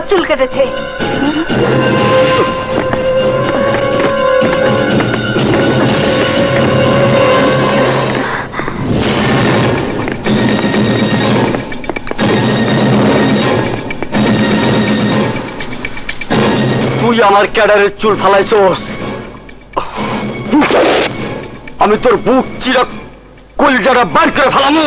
চুল কেটেছে। তুই আমার ক্যাডারের চুল ফালাইছস, আমি তোর বুক চিরা কলজাটা বার করে ফেলামু।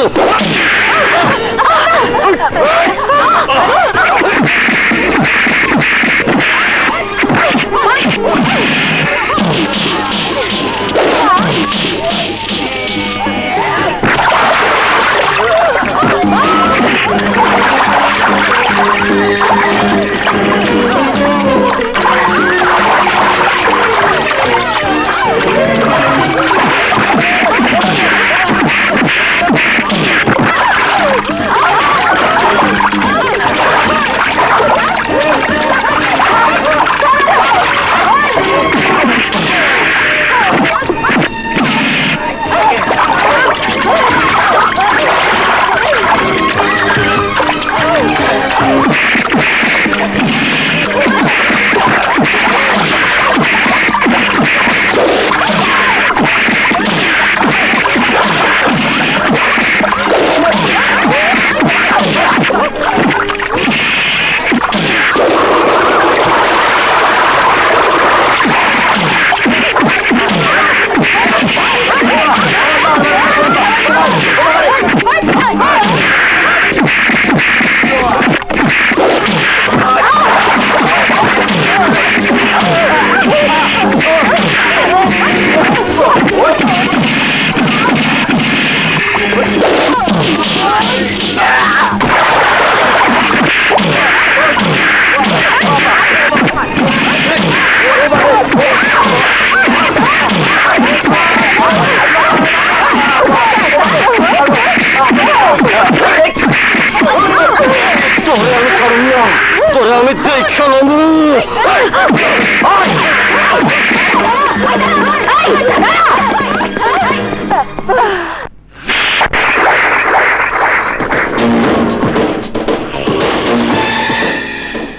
তোরে আমি দেখে নেবো।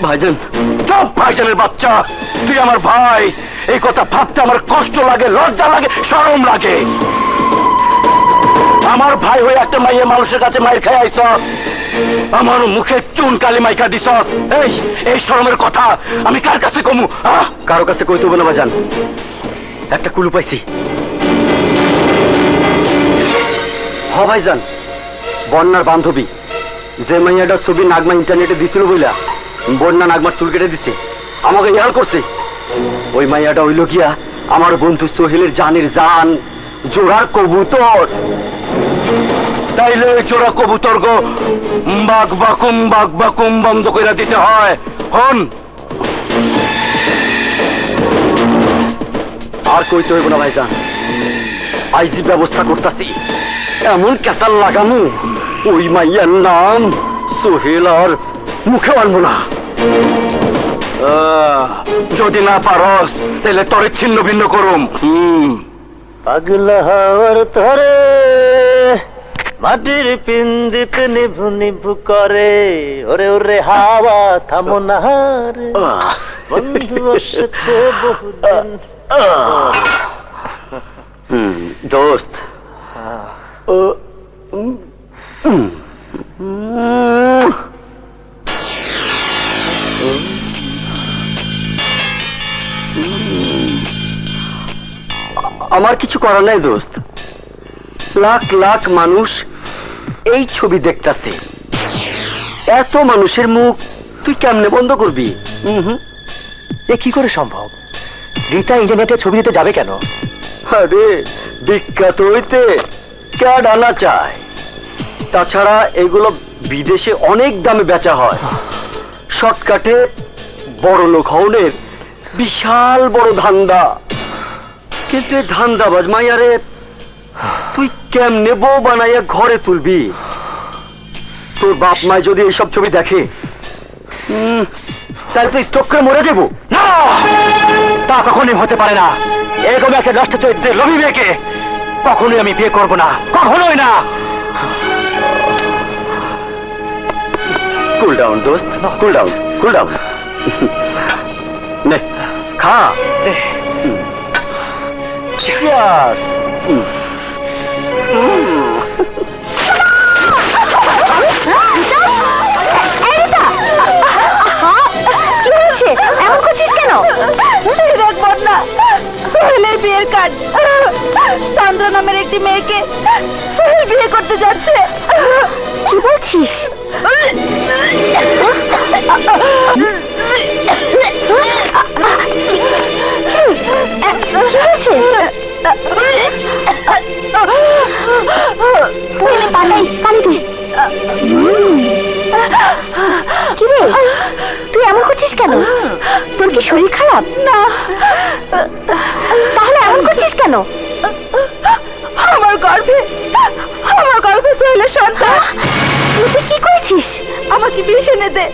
ভাইজান, চুপ! ভাইজানের বাচ্চা, তুই আমার ভাই। এই কথা ভাবতে আমার কষ্ট লাগে, লজ্জা লাগে, শরম লাগে। আমার ভাই হয়ে একটা মাইয়া মানুষের কাছে মায়ের খাই আইছ, আমার মুখে চুন কালি মাইকা দিছস। এই শরমের কথা আমি কার কাছে কমু? কারো কাছে কইতে হবে না ভাইজান, একটা কুলু পাইছি। হ ভাইজান, বন্যার বান্ধবী যে মাইয়াটার ছবি নাগমা ইন্টারনেটে দিছিল বইলা বন্যা নাগমার চুল কেটে দিছে, আমাকে ইয়ার করছে। ওই মাইয়াটা হইল গিয়া আমার বন্ধু সোহেলের জানের জান, জোড়ার কবুতর। তাইলে জোড়া কবুতর গো বাঘ বাকুম বন্ধ করে দিতে হয়। হন, আর কইতে হইব না ভাইজান, আইজি ব্যবস্থা করতেছি। এমন কেতাল লাগামু ওই মাইয়ার নাম সোহেল আর মুখে আনবো না। যদি না পারস তাহলে তরে ছিন্ন ভিন্ন করুম। পাগলা হওয়ার তরে মাটির পিন্দিপ নিভু নিভু করে, ওরে ওরে হাওয়া থামো না রে, বন্ধু এসেছে বহুদিন। দোস্ত, আমার কিছু করার নাই দোস্ত। লাখ লাখ মানুষ এই ছবি দেখতাছে, এত মানুষের মুখ তুই কেমনে বন্ধ করবি? এ কি করে সম্ভব? রীতা ইন্টারনেটে ছবি দিতে যাবে কেন? আরে বিখ্যাত হইতে কে ডানা চায়? তাছাড়া এগুলো বিদেশে অনেক দামে বেচা হয়। শর্টকাটে বড় লোক হওনের বিশাল বড় ধান্দা। কিন্তু ধান্দাবাজ মাইয়ারে তুই কেমনে বউ বানাইয়া ঘরে তুলবি? তোর বাপ মায় যদি এইসব ছবি দেখে তাহলে তুই স্ট্রোক করে মরে যাবো। না, তা কখনই হতে পারে না। এরকম একটা নষ্ট চরিত্রের লোভী মেয়েকে কখনোই আমি বিয়ে করবো না, কখনোই না। কুল ডাউন দোস্ত, কুল ডাউন। Cool down. নে খা। Cheers! কি হয়েছে? এমন করছিস কেন? দেখ বন্যা, সোহেলের বিয়ের কাজ। চন্দ্র নামের একটি মেয়েকে সোহেল বিয়ে করতে যাচ্ছে। কি বলছিস? কি রে, তুই এমন করছিস কেন? তোর কি শরীর খারাপ? না। তাহলে এমন করছিস কেন? আমার গর্ভে সোহেলের সন্তান। তুই কি করেছিস? আমাকে বিষ এনে দে,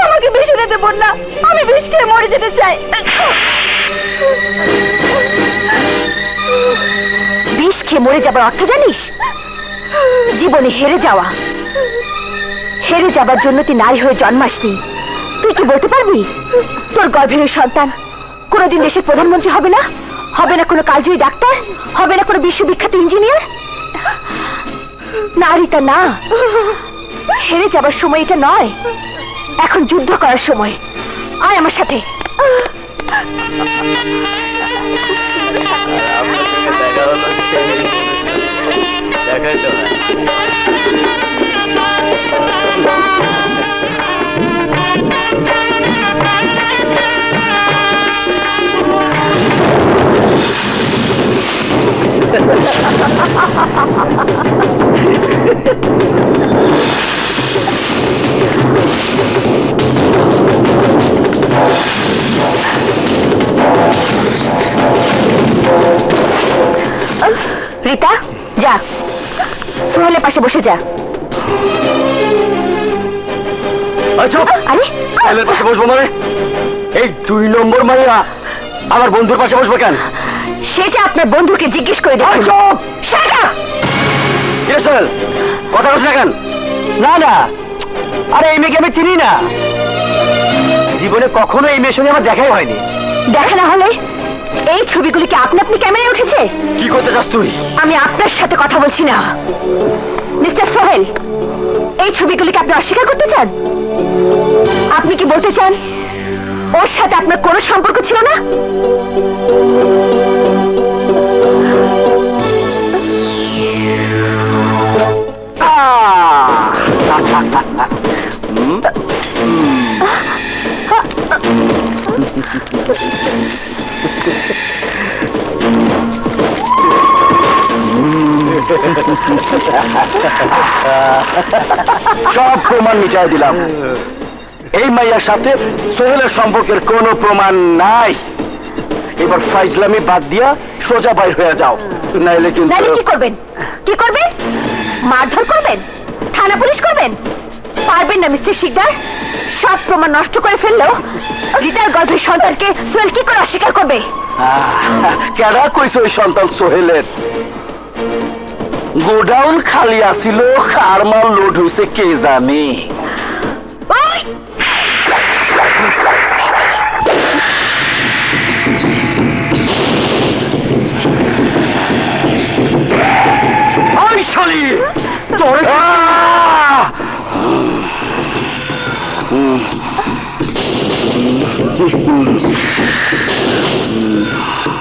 আমাকে বিষ এনে দে বন্যা। আমি বিষ খেয়ে মরে যেতে চাই। বিষ খেয়ে মরে যাবার অর্থ জানিস? জীবনে হেরে যাওয়া। হেরে যাবার জন্য তুই নারী হয়ে জন্মাসনি। তুই কি বলতে পারবি তোর গর্ভের ওই সন্তান কোনোদিন দেশের প্রধানমন্ত্রী হবে না? হবে না কোনো কালজয়ী ডাক্তার? হবে না কোনো বিশ্ববিখ্যাত ইঞ্জিনিয়ার? নারীটা না, হেরে যাবার সময় এটা নয়, এখন যুদ্ধ করার সময়। আয় আমার সাথে। দেখাই তো রিতা, যা সোহেলের পাশে বসে যা। আচ্ছা, আরে সোহেলের পাশে বসবো মানে? এই 2 নম্বর মাইয়া আমার বন্ধুর পাশে বসবো কেন? সেটা আপনার বন্ধুকে জিজ্ঞেস করে দেখুন। Shut up! কিরে সোহেল, কথা বলছ না কেন? না না, আরে এই মেয়েকে আমি চিনি না। জীবনে কখনো এই মেয়ের সঙ্গে আমার দেখাই হয়নি। দেখা না হলে এই ছবিগুলি কি আপনি আপনি ক্যামেরায় উঠেছে? কি করতে চাস তুই? আমি আপনার সাথে কথা বলছি না। মিস্টার সোহেল, এই ছবিগুলিকে আপনি অস্বীকার করতে চান? আপনি কি বলতে চান ওর সাথে আপনার কোনো সম্পর্ক ছিল না? সব প্রমাণ মিটাই দিলাম। এই মাইয়ার সাথে সোহেলের সম্পর্কের কোনো প্রমাণ নাই। এবার ফাইজলামি বাদ দিয়া সোজা বাইর হয়ে যাও, নাইলে কিন্তু। নাইলে কি করবেন? কি করবেন? মারধর করবেন? থানা পুলিশ করবেন? পারবেন না মিস্টার শিকদার। সব প্রমাণ নষ্ট করে ফেললেও রিতার গর্ভের সন্তানকে সোহেল কি করে অস্বীকার করবে? কেডা কইছে ওই সন্তান সোহেলের? গোডাউন খালি আসিল, কার মাল লোড হইছে কে জানে। ওই! ওই শালি তোর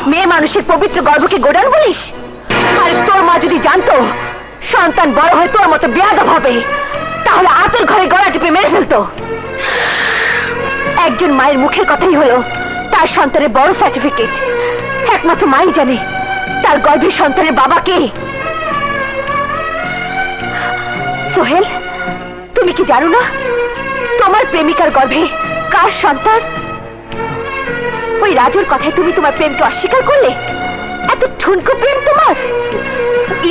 মেয়ে মানুষের পবিত্র গর্ভকে গোডাউন বলিস? আরে তোর মা যদি জানতো সন্তান বড় হয়ে তোর মতো বেয়াদব হবে, তাহলে আতর ঘরে গলা টিপে মেরে ফেলতো। একজন মায়ের মুখের কথাই হলো তার সন্তানের বড় সার্টিফিকেট। একমাত্র মাই জানে তার গর্ভের সন্তানের বাবা কে। সোহেল, তুমি কি জানো না তোমার প্রেমিকার গর্ভে কার সন্তান? ওই রাজুর কথায় তুমি তোমার প্রেমকে অস্বীকার করলে? এত ঠুনকো প্রেম তোমার?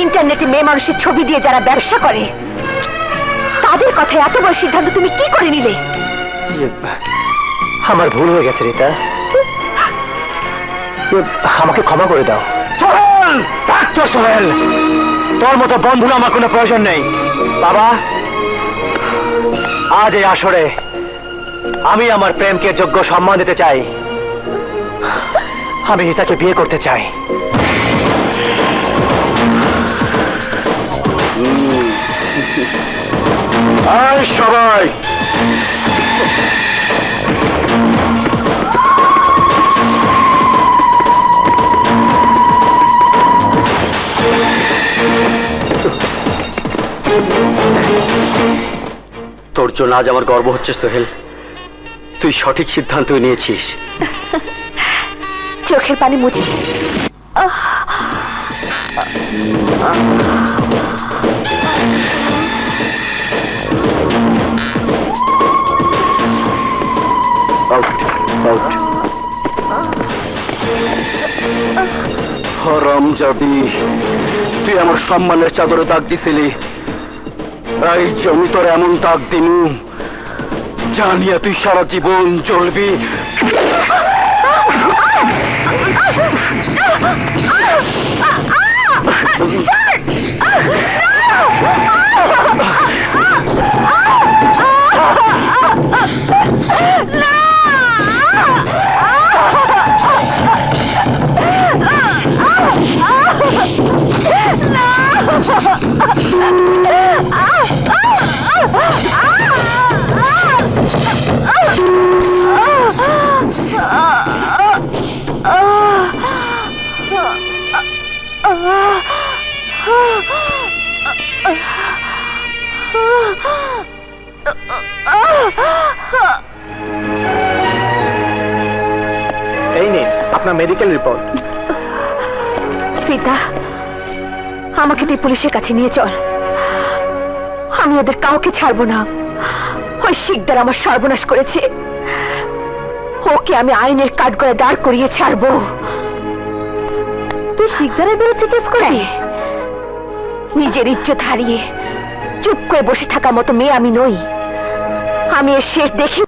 ইন্টারনেটে মেয়ে মানুষের ছবি দিয়ে যারা ব্যবসা করে তাদের কথায় এত বড় সিদ্ধান্ত তুমি কি করে নিলে? আমার ভুল হয়ে গেছে রিতা, আমাকে ক্ষমা করে দাও। সোহেল, ডাক্তার সোহেল, তোর মতো বন্ধুর আমার কোনো প্রয়োজন নেই। বাবা, আজ এই আসরে আমি আমার প্রেমকে যোগ্য সম্মান দিতে চাই। আমি রিতাকে বিয়ে করতে চাই। আয় সবাই, তোর জন্য আজ আমার গর্ব হচ্ছে সোহেল। তুই সঠিক সিদ্ধান্ত নিয়েছিস। চোখের পানি মুছে আউট আউট। হারামজাদি, তুই আমার সম্মানের চাদরে দাগ দিছিলি। এই জমি তোর এমন দাগ দিনু, জানিয়া তুই সারা জীবন জ্বলবি। এই নিন আপনার মেডিকেল রিপোর্ট। পিতা, আমাকে তুই পুলিশের কাছে নিয়ে চল। আমি ওদের কাউকে ছাড়বো না। ওই শিকদার আমার সর্বনাশ করেছে, ওকে আমি আইনের কাঠগড়ায় দাঁড় করিয়ে ছাড়বো। তুই শিকদারের বিরুদ্ধে কেস করবি? নিজের ইজ্জত হারিয়ে চুপ করে বসে থাকার মতো মেয়ে আমি নই। আমি এর শেষ দেখি।